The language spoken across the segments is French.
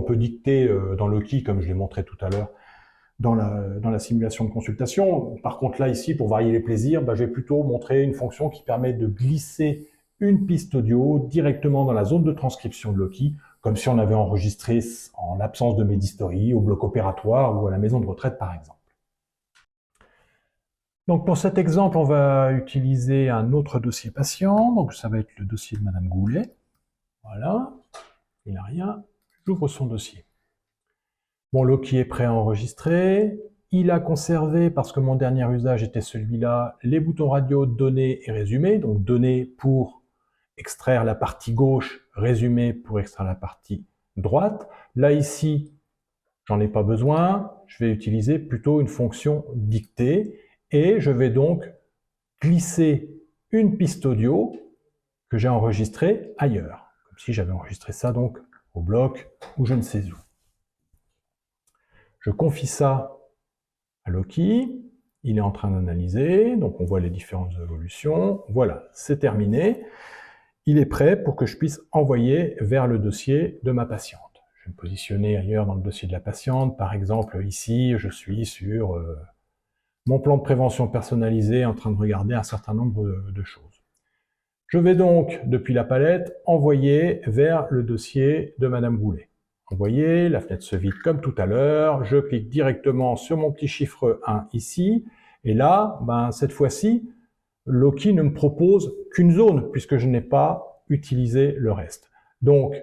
peut dicter dans Loki, comme je l'ai montré tout à l'heure dans la simulation de consultation. Par contre, là, ici, pour varier les plaisirs, je vais plutôt montrer une fonction qui permet de glisser une piste audio directement dans la zone de transcription de Loki, comme si on avait enregistré en l'absence de Medistory au bloc opératoire ou à la maison de retraite, par exemple. Donc pour cet exemple, on va utiliser un autre dossier patient. Donc ça va être le dossier de Madame Goulet. Voilà, il n'a rien. J'ouvre son dossier. Bon, Loki est prêt à enregistrer. Il a conservé, parce que mon dernier usage était celui-là, les boutons radio données et résumé. Donc données pour extraire la partie gauche, résumé pour extraire la partie droite. Là, ici, j'en ai pas besoin. Je vais utiliser plutôt une fonction dictée. Et je vais donc glisser une piste audio que j'ai enregistrée ailleurs. Comme si j'avais enregistré ça donc au bloc ou je ne sais où. Je confie ça à Loki. Il est en train d'analyser. Donc on voit les différentes évolutions. Voilà, c'est terminé. Il est prêt pour que je puisse envoyer vers le dossier de ma patiente. Je vais me positionner ailleurs dans le dossier de la patiente. Par exemple, ici, je suis sur mon plan de prévention personnalisé en train de regarder un certain nombre de choses. Je vais donc, depuis la palette, envoyer vers le dossier de Madame Goulet. Envoyer, la fenêtre se vide comme tout à l'heure, je clique directement sur mon petit chiffre 1 ici, et là, cette fois-ci, Loki ne me propose qu'une zone, puisque je n'ai pas utilisé le reste. Donc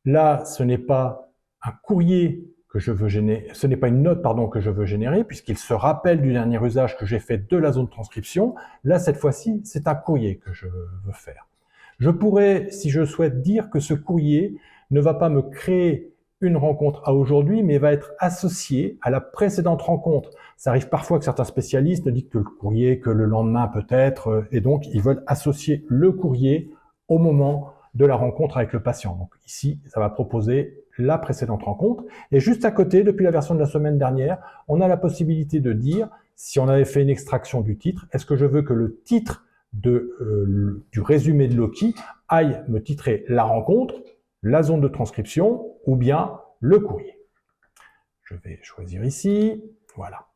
là, ce n'est pas un courrier que je veux générer, ce n'est pas une note, que je veux générer, puisqu'il se rappelle du dernier usage que j'ai fait de la zone de transcription. Là, cette fois-ci, c'est un courrier que je veux faire. Je pourrais, si je souhaite, dire que ce courrier ne va pas me créer une rencontre à aujourd'hui, mais va être associé à la précédente rencontre. Ça arrive parfois que certains spécialistes ne disent que le courrier, que le lendemain peut-être, et donc ils veulent associer le courrier au moment de la rencontre avec le patient. Donc ici, ça va proposer la précédente rencontre. Et juste à côté, depuis la version de la semaine dernière, on a la possibilité de dire, si on avait fait une extraction du titre, est-ce que je veux que le titre du résumé de Loki aille me titrer la rencontre, la zone de transcription ou bien le courrier. Je vais choisir ici, voilà.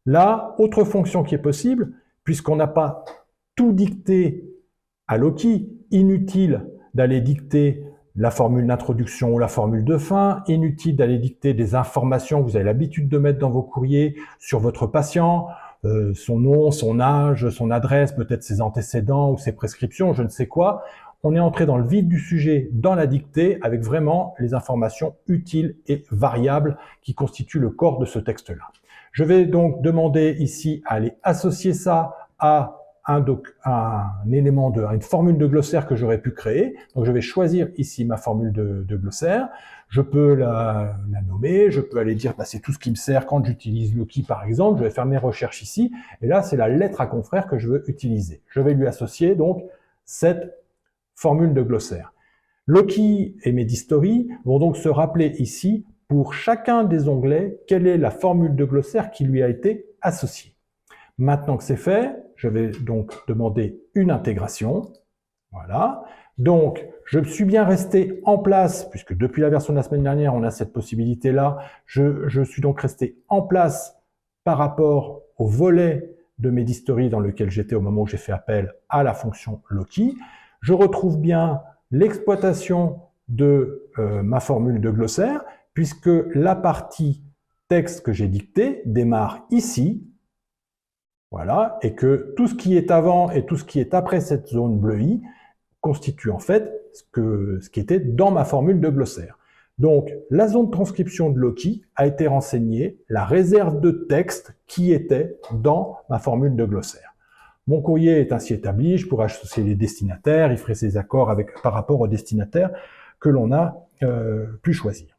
Là, autre fonction qui est possible, puisqu'on n'a pas tout dicté à Loki, inutile d'aller dicter la formule d'introduction ou la formule de fin, inutile d'aller dicter des informations que vous avez l'habitude de mettre dans vos courriers sur votre patient, son nom, son âge, son adresse, peut-être ses antécédents ou ses prescriptions, je ne sais quoi. On est entré dans le vif du sujet, dans la dictée, avec vraiment les informations utiles et variables qui constituent le corps de ce texte-là. Je vais donc demander ici à aller associer ça à une formule de glossaire que j'aurais pu créer. Donc je vais choisir ici ma formule de glossaire. Je peux la nommer, je peux aller dire c'est tout ce qui me sert quand j'utilise Loki par exemple. Je vais faire mes recherches ici. Et là, c'est la lettre à confrère que je veux utiliser. Je vais lui associer donc cette formule de glossaire. Loki et Medistory vont donc se rappeler ici, pour chacun des onglets, quelle est la formule de glossaire qui lui a été associée. Maintenant que c'est fait, je vais donc demander une intégration. Voilà. Donc, je suis bien resté en place, puisque depuis la version de la semaine dernière, on a cette possibilité-là. Je suis donc resté en place par rapport au volet de Medistory dans lequel j'étais au moment où j'ai fait appel à la fonction Loki. Je retrouve bien l'exploitation de ma formule de glossaire, puisque la partie texte que j'ai dictée démarre ici, voilà, et que tout ce qui est avant et tout ce qui est après cette zone bleuie constitue en fait ce qui était dans ma formule de glossaire. Donc, la zone de transcription de Loki a été renseignée, la réserve de texte qui était dans ma formule de glossaire. Mon courrier est ainsi établi, je pourrais associer les destinataires, il ferait ses accords par rapport aux destinataires que l'on a pu choisir.